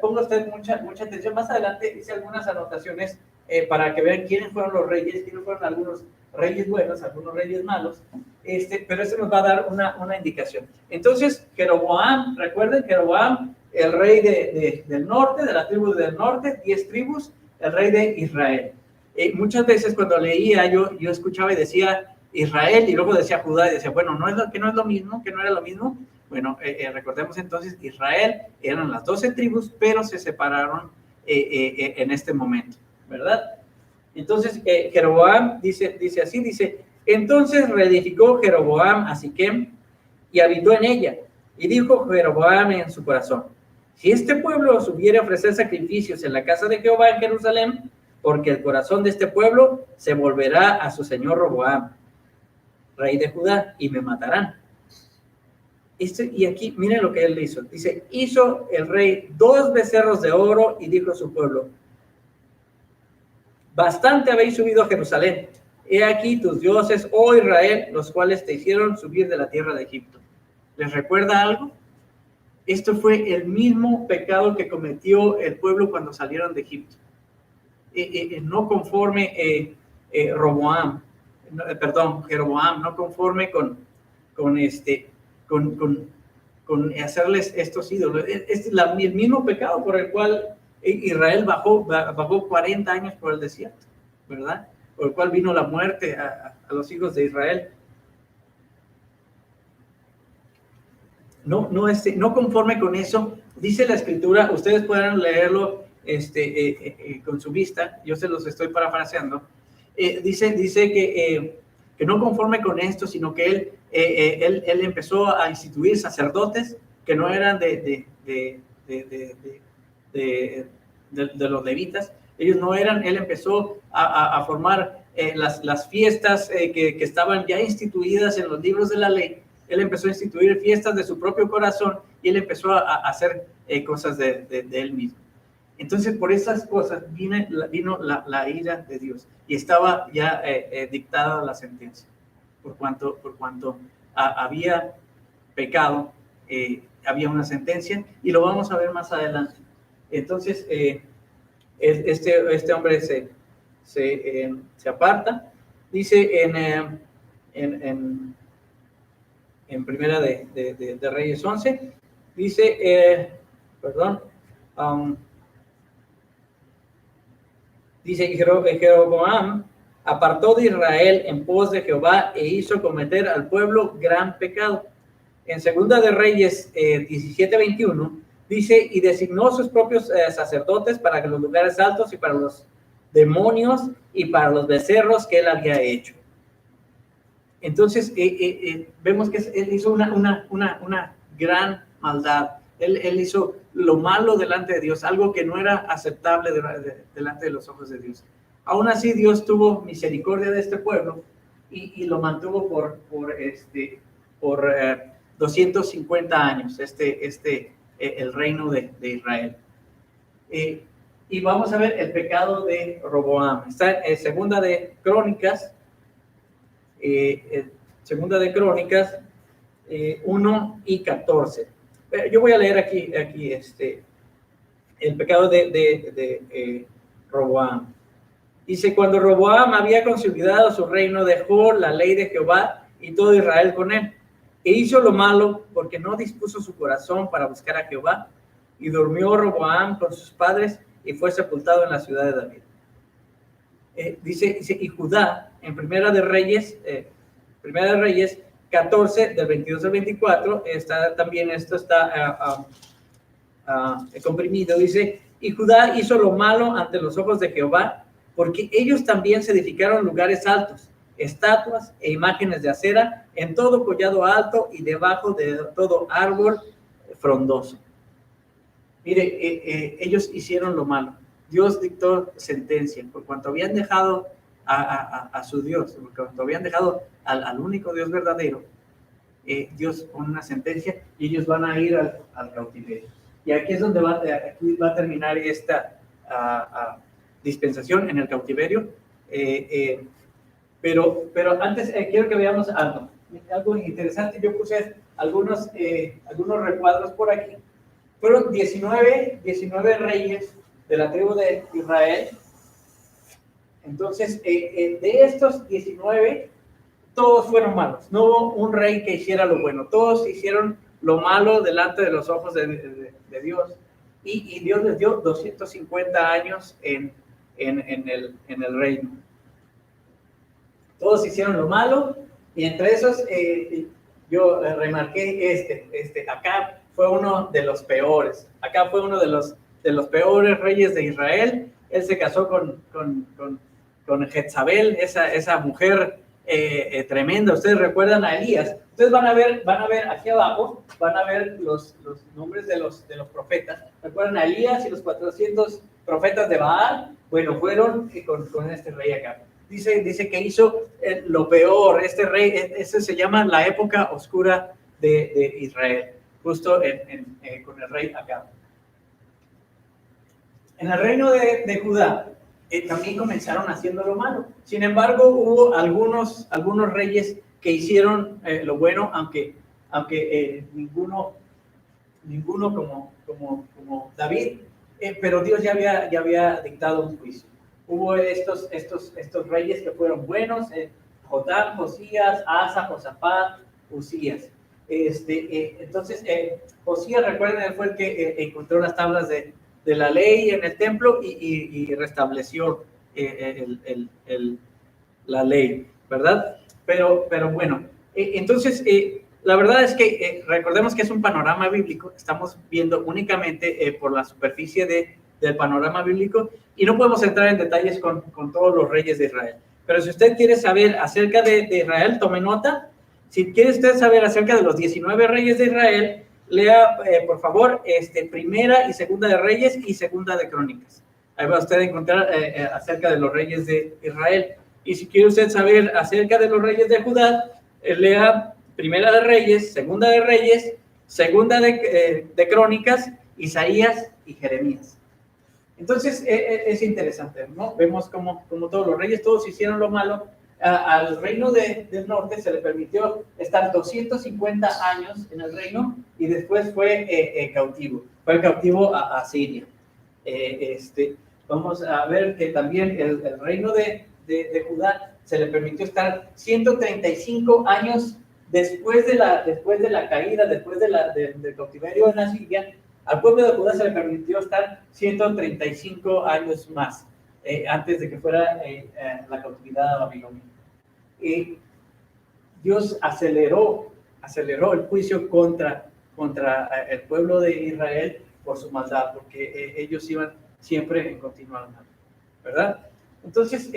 Ponga usted mucha atención. Más adelante hice algunas anotaciones para que vean quiénes fueron los reyes, quiénes fueron algunos reyes buenos, algunos reyes malos, pero eso nos va a dar una indicación. Entonces, Jeroboam, recuerden, Jeroboam, el rey del norte, de la tribu del norte, 10 tribus, el rey de Israel. Muchas veces cuando leía, yo escuchaba y decía Israel, y luego decía Judá, y decía, bueno, que no es lo mismo, que no era lo mismo. Bueno, recordemos entonces, Israel eran las 12 tribus, pero se separaron en este momento, ¿verdad? Entonces, Jeroboam dice así, entonces reedificó Jeroboam a Siquem y habitó en ella. Y dijo Jeroboam en su corazón, si este pueblo subiere a ofrecer sacrificios en la casa de Jehová en Jerusalén, porque el corazón de este pueblo se volverá a su señor Roboam, rey de Judá, y me matarán. Y aquí, miren lo que él hizo. Dice, hizo el rey 2 becerros de oro y dijo a su pueblo, bastante habéis subido a Jerusalén. He aquí tus dioses, oh Israel, los cuales te hicieron subir de la tierra de Egipto. ¿Les recuerda algo? Esto fue el mismo pecado que cometió el pueblo cuando salieron de Egipto. No conforme Jeroboam, no conforme con hacerles estos ídolos. Es el mismo pecado por el cual Israel bajó 40 años por el desierto, ¿verdad? Por el cual vino la muerte a los hijos de Israel. No conforme con eso, dice la escritura, ustedes pueden leerlo con su vista, yo se los estoy parafraseando, dice que no conforme con esto, sino que él empezó a instituir sacerdotes que no eran de los levitas, ellos no eran, él empezó a formar las fiestas que estaban ya instituidas en los libros de la ley. Él empezó a instituir fiestas de su propio corazón y él empezó a hacer cosas de él mismo. Entonces, por esas cosas vino la ira de Dios y estaba ya dictada la sentencia. Por cuanto había pecado, había una sentencia y lo vamos a ver más adelante. Entonces, este hombre se aparta. Dice en Primera de Reyes 11, dice, dice Jeroboam apartó de Israel en pos de Jehová e hizo cometer al pueblo gran pecado. En Segunda de Reyes 17:21 dice, y designó sus propios sacerdotes para los lugares altos y para los demonios y para los becerros que él había hecho. Entonces, vemos que él hizo una gran maldad. Él hizo lo malo delante de Dios, algo que no era aceptable delante de los ojos de Dios. Aún así, Dios tuvo misericordia de este pueblo y lo mantuvo por 250 años, el reino de Israel. Y vamos a ver el pecado de Roboam. Está en Segunda de Crónicas, 1 y 14. Yo voy a leer aquí el pecado de Roboam. Dice, cuando Roboam había consolidado su reino, dejó la ley de Jehová y todo Israel con él, e hizo lo malo porque no dispuso su corazón para buscar a Jehová, y durmió Roboam con sus padres y fue sepultado en la ciudad de David. Dice, y Judá, en Primera de Reyes 14, del 22 al 24, esto está comprimido, dice, y Judá hizo lo malo ante los ojos de Jehová, porque ellos también se edificaron lugares altos, estatuas e imágenes de acera en todo collado alto y debajo de todo árbol frondoso. Mire, ellos hicieron lo malo. Dios dictó sentencia por cuanto habían dejado a su Dios, por cuanto habían dejado al único Dios verdadero. Dios pone una sentencia y ellos van a ir al cautiverio. Y aquí es donde va a terminar esta dispensación en el cautiverio. Pero antes quiero que veamos algo. algo interesante, yo puse algunos recuadros por aquí. Fueron 19 reyes de la tribu de Israel. Entonces, de estos 19, todos fueron malos. No hubo un rey que hiciera lo bueno. Todos hicieron lo malo delante de los ojos de Dios. Y Dios les dio 250 años en el reino. Todos hicieron lo malo, y entre esos yo remarqué acá fue uno de los peores. Acá fue uno de los peores reyes de Israel. Él se casó con Jezabel, esa mujer tremenda. Ustedes recuerdan a Elías. Ustedes van a ver aquí abajo, van a ver los nombres de los profetas. ¿Recuerdan a Elías y los 400 profetas de Baal? Bueno, fueron con este rey acá. Dice que hizo lo peor. Este rey, ese se llama la época oscura de Israel, justo con el rey Acab. En el reino de Judá también comenzaron haciendo lo malo. Sin embargo, hubo algunos reyes que hicieron lo bueno, aunque ninguno como David, pero Dios ya había dictado un juicio. Hubo estos reyes que fueron buenos, Jotam, Josías, Asa, Josafat, Usías. Entonces, Josías, recuerden, él fue el que encontró las tablas de la ley en el templo y restableció la ley, ¿verdad? Pero bueno, entonces, la verdad es que recordemos que es un panorama bíblico. Estamos viendo únicamente por la superficie del panorama bíblico, y no podemos entrar en detalles con todos los reyes de Israel. Pero si usted quiere saber acerca de Israel, tome nota. Si quiere usted saber acerca de los 19 reyes de Israel, lea por favor Primera y Segunda de Reyes y Segunda de Crónicas. Ahí va usted a encontrar acerca de los reyes de Israel. Y si quiere usted saber acerca de los reyes de Judá, lea Primera de Reyes, Segunda de Reyes, Segunda de Crónicas, Isaías y Jeremías. Entonces, es interesante, ¿no? Vemos como todos los reyes, todos hicieron lo malo. Al reino del norte se le permitió estar 250 años en el reino, y después fue cautivo. Fue cautivo a Siria. Vamos a ver que también el reino de Judá se le permitió estar 135 años después de la caída, después del cautiverio en Asiria. Al pueblo de Judá se le permitió estar 135 años más, antes de que fuera la cautividad a Babilonia. Dios aceleró el juicio contra el pueblo de Israel por su maldad, porque ellos iban siempre en continuo mal, ¿verdad? Entonces,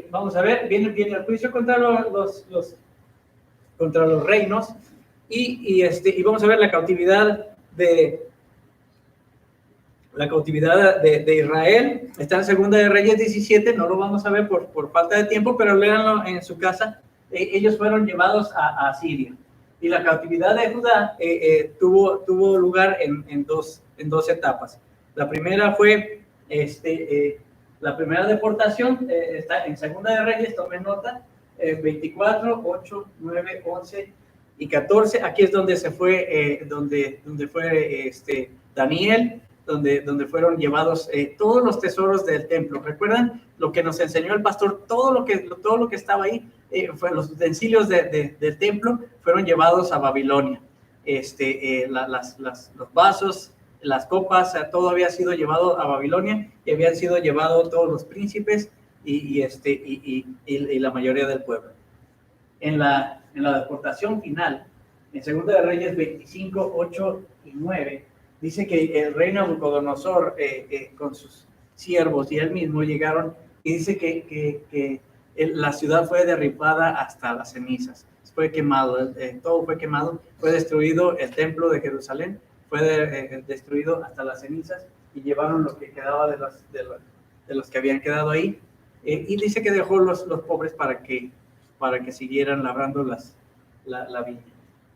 vamos a ver, viene el juicio contra los reinos, y vamos a ver la cautividad de Israel. Está en Segunda de Reyes 17, no lo vamos a ver por falta de tiempo, pero léanlo en su casa. Ellos fueron llevados a Siria, y la cautividad de Judá tuvo lugar en dos etapas. La primera fue la primera deportación, está en Segunda de Reyes, tomen nota, 24, 8, 9, 11 y 14. Aquí es donde se fue, donde fue Daniel, donde fueron llevados todos los tesoros del templo. ¿Recuerdan lo que nos enseñó el pastor? Todo lo que estaba ahí, los utensilios del templo fueron llevados a Babilonia. Los vasos, las copas, todo había sido llevado a Babilonia, y habían sido llevados todos los príncipes y la mayoría del pueblo. En la deportación final, en Segunda de Reyes 25, 8 y 9, dice que el rey Nabucodonosor con sus siervos y él mismo llegaron, y dice que la ciudad fue derribada hasta las cenizas. Fue quemado, todo fue quemado, fue destruido el templo de Jerusalén, fue destruido hasta las cenizas, y llevaron lo que quedaba de los que habían quedado ahí, y dice que dejó los pobres para que siguieran labrando la viña,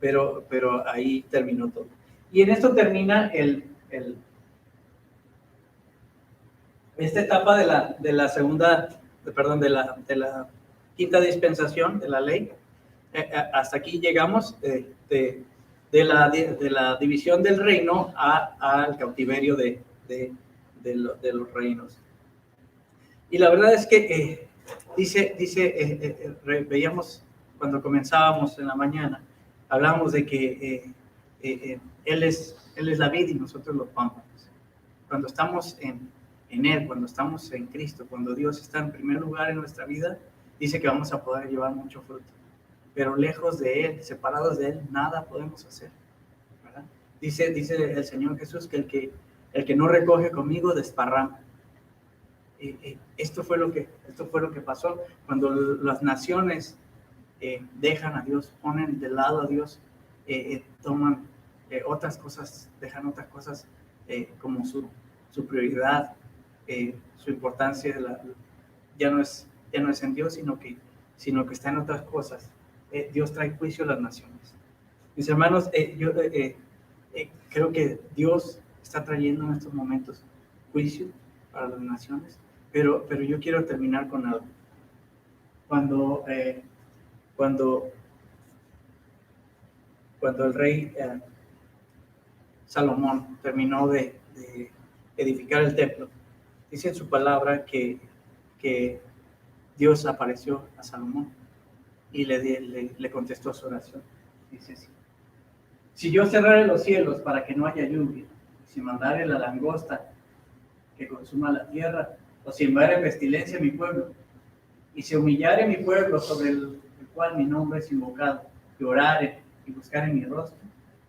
pero ahí terminó todo. Y en esto termina esta etapa de la quinta dispensación de la ley. hasta aquí llegamos de la división del reino al cautiverio de los reinos. Y la verdad es que veíamos cuando comenzábamos en la mañana, hablábamos de que Él es la vid y nosotros los pámpanos. Cuando estamos en Él, cuando estamos en Cristo, cuando Dios está en primer lugar en nuestra vida, dice que vamos a poder llevar mucho fruto. Pero lejos de Él, separados de Él, nada podemos hacer, ¿verdad? Dice el Señor Jesús que el que no recoge conmigo desparrama. Esto fue lo que pasó cuando las naciones dejan a Dios, ponen de lado a Dios, toman otras cosas, dejan otras cosas como su prioridad, su importancia ya no es en Dios, sino que está en otras cosas. Dios trae juicio a las naciones. Mis hermanos, yo creo que Dios está trayendo en estos momentos juicio para las naciones, pero yo quiero terminar con algo. Cuando el rey Salomón terminó de edificar el templo, dice en su palabra que Dios apareció a Salomón y le contestó su oración. Dice así: si yo cerrare los cielos para que no haya lluvia, si mandare la langosta que consuma la tierra, o si enviare pestilencia a mi pueblo, y se humillare mi pueblo sobre el cual mi nombre es invocado, y orare y buscare mi rostro,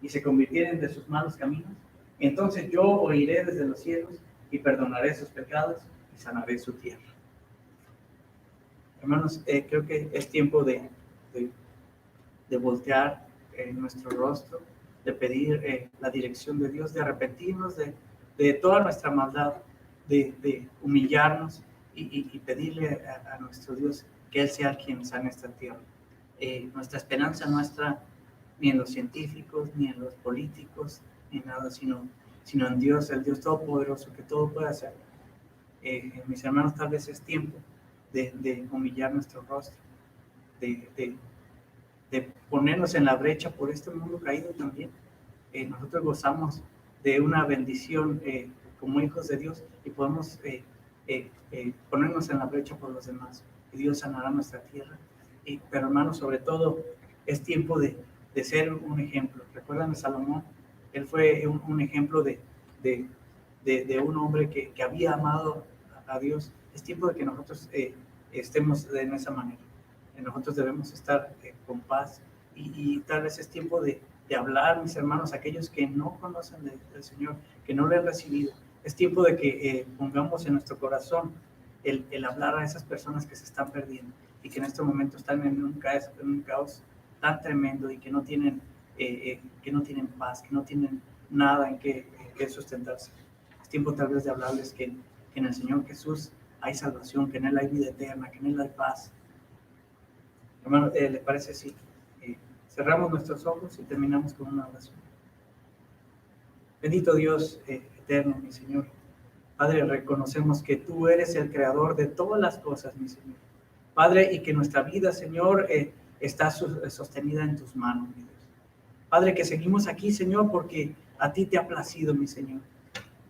y se convirtieren de sus malos caminos, entonces yo oiré desde los cielos y perdonaré sus pecados y sanaré su tierra. Hermanos, creo que es tiempo de voltear nuestro rostro, de pedir la dirección de Dios, de arrepentirnos de toda nuestra maldad, de humillarnos y pedirle a nuestro Dios que Él sea quien sane esta tierra. Nuestra esperanza no está ni en los científicos, ni en los políticos, ni nada, sino en Dios, el Dios Todopoderoso, que todo puede hacer. Mis hermanos, tal vez es tiempo de humillar nuestro rostro, de ponernos en la brecha por este mundo caído también. Nosotros gozamos de una bendición como hijos de Dios y podemos ponernos en la brecha por los demás, y Dios sanará nuestra tierra. Pero hermanos, sobre todo es tiempo de ser un ejemplo. Recuerdan a Salomón, él fue un ejemplo de un hombre que había amado a Dios. Es tiempo de que nosotros estemos de esa manera. Nosotros debemos estar con paz y tal vez es tiempo de hablar, mis hermanos, aquellos que no conocen del Señor, que no le han recibido. Es tiempo de que pongamos en nuestro corazón el hablar a esas personas que se están perdiendo y que en este momento están en un caos tan tremendo y que no tienen paz, que no tienen nada en que sustentarse. Es tiempo tal vez de hablarles que en el Señor Jesús hay salvación, que en Él hay vida eterna, que en Él hay paz. Hermano, ¿les parece así? Cerramos nuestros ojos y terminamos con una oración. Bendito Dios eterno, mi Señor. Padre, reconocemos que tú eres el creador de todas las cosas, mi Señor. Padre, y que nuestra vida, Señor, está sostenida en tus manos, mi Dios. Padre, que seguimos aquí, Señor, porque a ti te ha placido, mi Señor.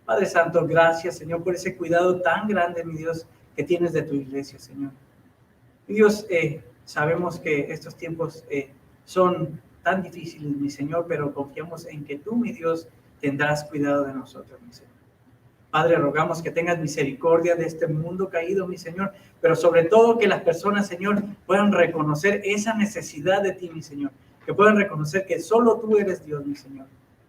Padre Santo, gracias, Señor, por ese cuidado tan grande, mi Dios, que tienes de tu iglesia, Señor. Mi Dios, sabemos que estos tiempos son tan difíciles, mi Señor, pero confiamos en que tú, mi Dios, tendrás cuidado de nosotros, mi Señor. Padre, rogamos que tengas misericordia de este mundo caído, mi Señor, pero sobre todo que las personas, Señor, puedan reconocer esa necesidad de ti, mi Señor, que puedan reconocer que solo tú eres Dios, mi Señor.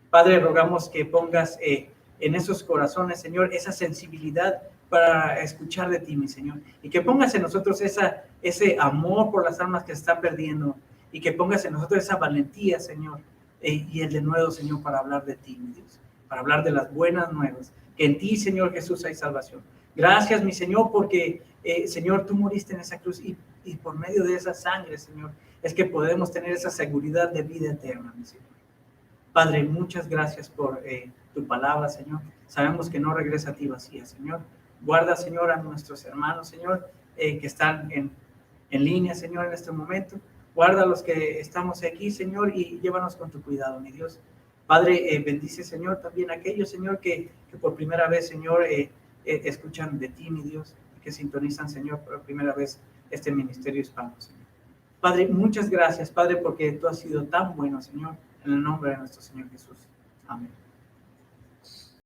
Padre, rogamos que pongas en esos corazones, Señor, esa sensibilidad para escuchar de ti, mi Señor, y que pongas en nosotros ese amor por las almas que se están perdiendo, y que pongas en nosotros esa valentía, Señor, y el denuedo, Señor, para hablar de ti, mi Dios, para hablar de las buenas nuevas, que en ti, Señor Jesús, hay salvación. Gracias, mi Señor, porque, Señor, tú moriste en esa cruz y por medio de esa sangre, Señor, es que podemos tener esa seguridad de vida eterna, mi Señor. Padre, muchas gracias por tu palabra, Señor. Sabemos que no regresa a ti vacía, Señor. Guarda, Señor, a nuestros hermanos, Señor, que están en línea, Señor, en este momento. Guarda a los que estamos aquí, Señor, y llévanos con tu cuidado, mi Dios. Padre, bendice, Señor, también a aquellos, Señor, que por primera vez, Señor, escuchan de ti, mi Dios, que sintonizan, Señor, por primera vez este ministerio hispano, Señor. Padre, muchas gracias, Padre, porque tú has sido tan bueno, Señor, en el nombre de nuestro Señor Jesús. Amén.